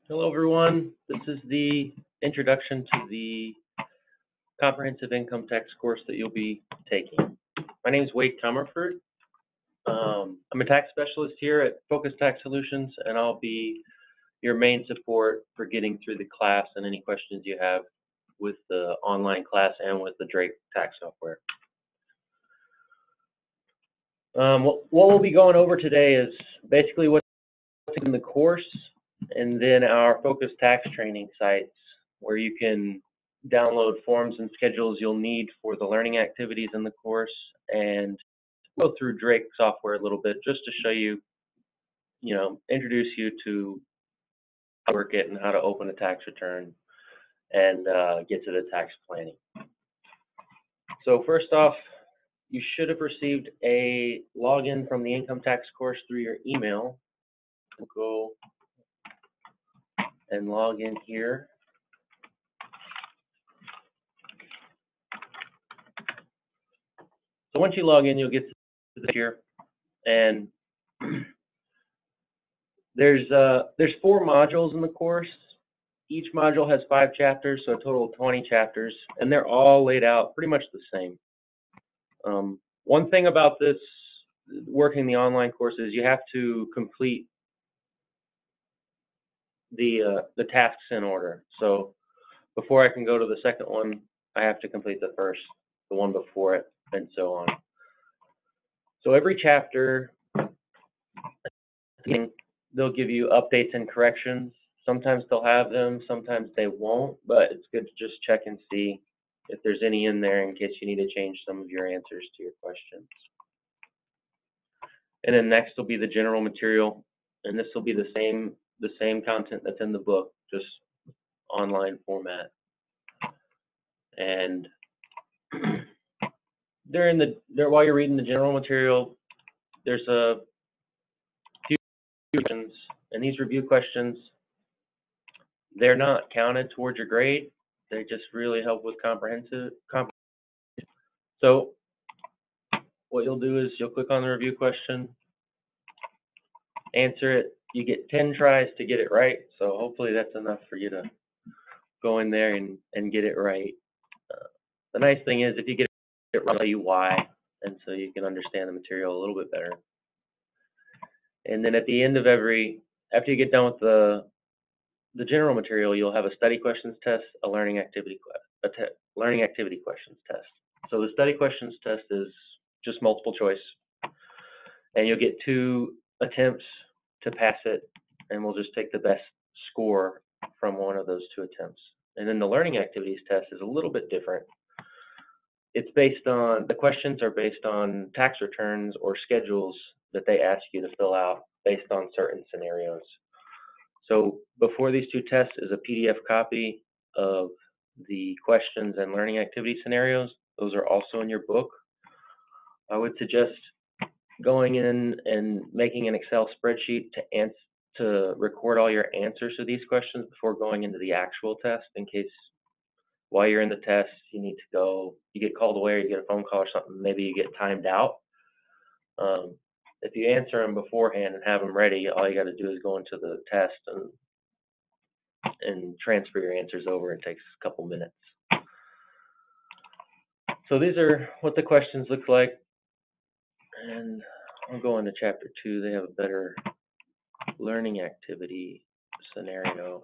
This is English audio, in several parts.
Hello, everyone. This is the introduction to the comprehensive income tax course that you'll be taking. My name is Wade Comerford. I'm a tax specialist here at Focus Tax Solutions, and I'll be your main support for getting through the class and any questions you have with the online class and with the Drake tax software. What we'll be going over today is basically what's in the course, and then our Focus Tax training sites where you can download forms and schedules you'll need for the learning activities in the course, and go through Drake software a little bit just to show you, introduce you to how to work it and how to open a tax return and get to the tax planning. So first off, you should have received a login from the income tax course through your email. We'll go and log in here. So once you log in, you'll get to this here, and there's 4 modules in the course. Each module has 5 chapters, so a total of 20 chapters, and they're all laid out pretty much the same. One thing about this working the online course is you have to complete the tasks in order. So before I can go to the second one, I have to complete the first, the one before it, and so on. So every chapter, they'll give you updates and corrections. Sometimes they'll have them, sometimes they won't, but it's good to just check and see if there's any in there in case you need to change some of your answers to your questions. And then next will be the general material, and this will be the same content that's in the book, just online format. And while you're reading the general material, there's a few questions, and these review questions, they're not counted towards your grade. They just really help with comprehensive. So what you'll do is you'll click on the review question, answer it. You get 10 tries to get it right, so hopefully that's enough for you to go in there and get it right. The nice thing is if you get it right, I'll tell you why, and so you can understand the material a little bit better. And then at the end of after you get done with the general material, you'll have a study questions test, a learning activity questions test. So the study questions test is just multiple choice, and you'll get 2 attempts to pass it, and we'll just take the best score from one of those 2 attempts. And then the learning activities test is a little bit different. The questions are based on tax returns or schedules that they ask you to fill out based on certain scenarios. So before these 2 tests is a PDF copy of the questions and learning activity scenarios. Those are also in your book. I would suggest going in and making an Excel spreadsheet to record all your answers to these questions before going into the actual test, in case while you're in the test you need to go, you get called away or you get a phone call or something, maybe you get timed out. If you answer them beforehand and have them ready, all you got to do is go into the test and transfer your answers over. It takes a couple minutes. So these are what the questions look like, and I'll go into chapter 2. They have a better learning activity scenario.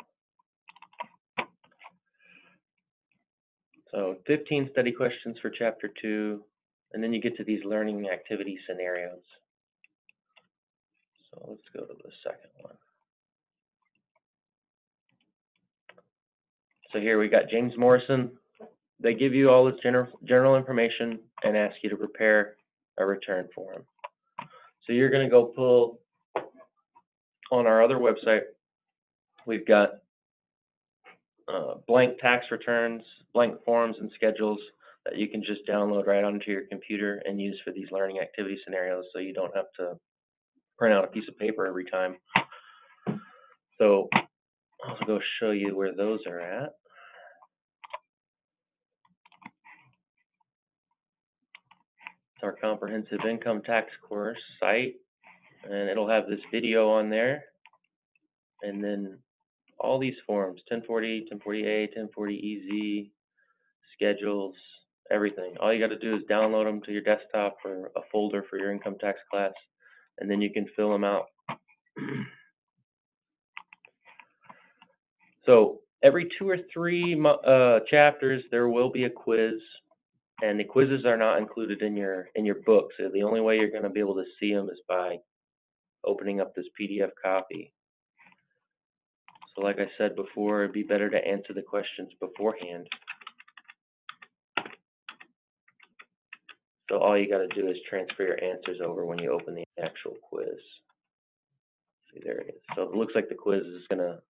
So 15 study questions for chapter 2, and then you get to these learning activity scenarios. So let's go to the second one. So here we got James Morrison. They give you all this general information and ask you to prepare a return for him. So you're going to go pull on our other website. We've got blank tax returns, blank forms and schedules that you can just download right onto your computer and use for these learning activity scenarios, so you don't have to print out a piece of paper every time. So I'll go show you where those are at. It's our comprehensive income tax course site, and it'll have this video on there, and then all these forms, 1040, 1040A, 1040EZ, schedules, everything. All you got to do is download them to your desktop or a folder for your income tax class, and then you can fill them out. So every 2 or 3 chapters, there will be a quiz, and the quizzes are not included in your book. So the only way you're going to be able to see them is by opening up this PDF copy. So like I said before, it'd be better to answer the questions beforehand. So all you got to do is transfer your answers over when you open the actual quiz. See, there it is. So it looks like the quiz is going to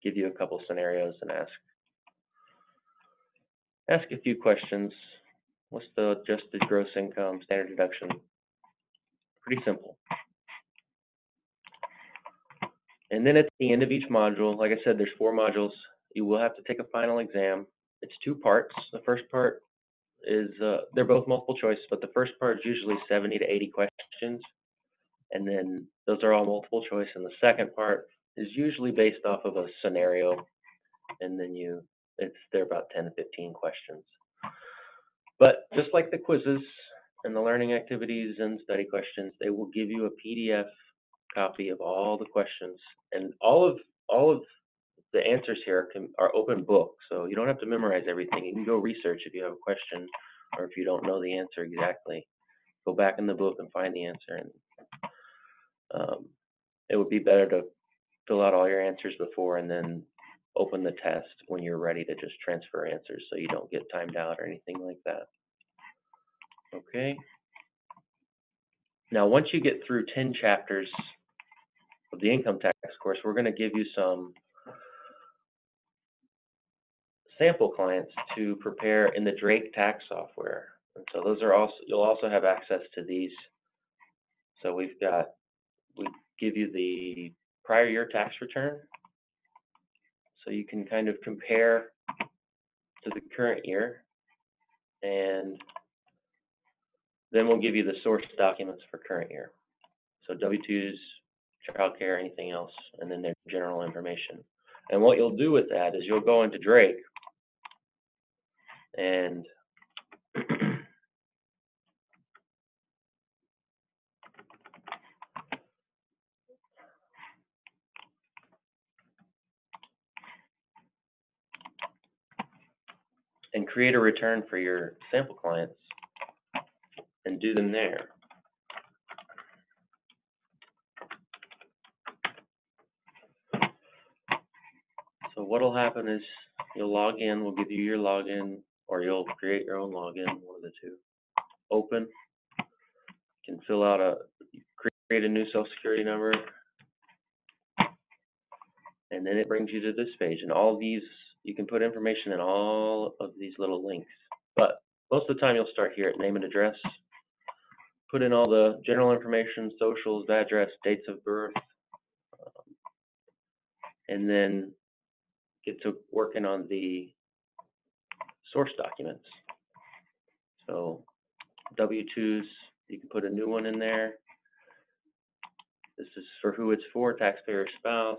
give you a couple scenarios and ask a few questions. What's the adjusted gross income, standard deduction? Pretty simple. And then at the end of each module, like I said, there's 4 modules. You will have to take a final exam. It's 2 parts. The first part is, they're both multiple choice, but the first part is usually 70 to 80 questions. And then those are all multiple choice. And the second part is usually based off of a scenario. And then they're about 10 to 15 questions. But just like the quizzes and the learning activities and study questions, they will give you a PDF copy of all the questions, and all of the answers here are open book, so you don't have to memorize everything. You can go research if you have a question, or if you don't know the answer exactly, go back in the book and find the answer. And it would be better to fill out all your answers before and then open the test when you're ready to just transfer answers, so you don't get timed out or anything like that. Okay. Now, once you get through 10 chapters of the income tax course, we're going to give you some sample clients to prepare in the Drake tax software. And so those are also, you'll also have access to these. So we give you the prior year tax return, so you can kind of compare to the current year, and then we'll give you the source documents for current year. So W-2s, childcare, anything else, and then their general information. And what you'll do with that is you'll go into Drake and create a return for your sample clients and do them there. So what'll happen is you'll log in, we'll give you your login, or you'll create your own login, one of the two. Open, you can fill out create a new social security number, and then it brings you to this page. And all these, you can put information in all of these little links. But most of the time you'll start here at name and address, put in all the general information, socials, address, dates of birth, and then get to working on the source documents. So W-2s, you can put a new one in there. This is for who it's for, taxpayer spouse.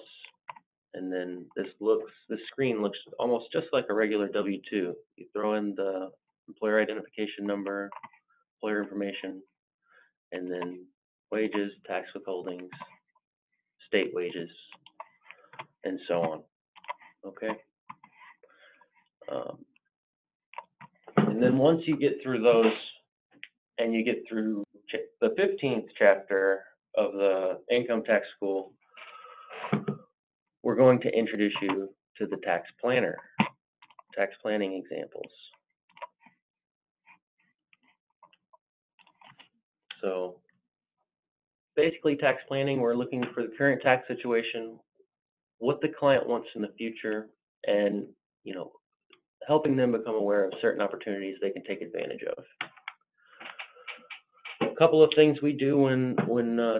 And then this screen looks almost just like a regular W-2. You throw in the employer identification number, employer information, and then wages, tax withholdings, state wages, and so on. Okay. And then once you get through those, and you get through the 15th chapter of the income tax school, we're going to introduce you to the tax planner, tax planning examples. So basically, tax planning, we're looking for the current tax situation, what the client wants in the future, and helping them become aware of certain opportunities they can take advantage of. A couple of things we do when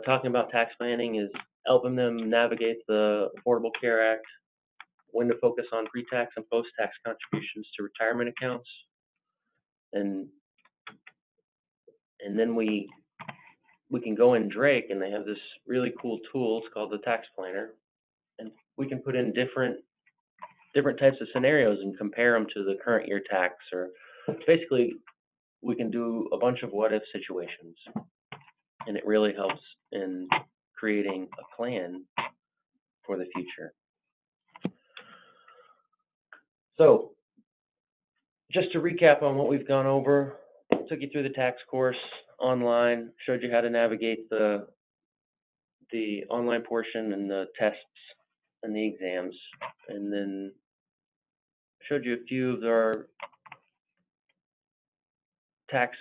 talking about tax planning is helping them navigate the Affordable Care Act, when to focus on pre-tax and post-tax contributions to retirement accounts, and then we can go in Drake, and they have this really cool tool. It's called the Tax Planner, and we can put in different different types of scenarios and compare them to the current year tax, or basically we can do a bunch of what if situations, and it really helps in creating a plan for the future. So just to recap on what we've gone over, took you through the tax course online, showed you how to navigate the online portion and the tests and the exams, and then showed you a few of our tax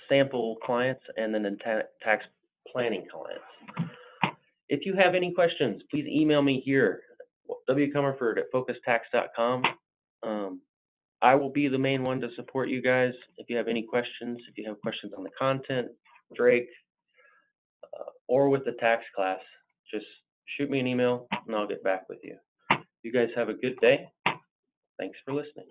sample clients and then tax planning clients. If you have any questions, please email me here, wcomerford@focustax.com. I will be the main one to support you guys. If you have any questions, if you have questions on the content, Drake, or with the tax class, just shoot me an email and I'll get back with you. You guys have a good day. Thanks for listening.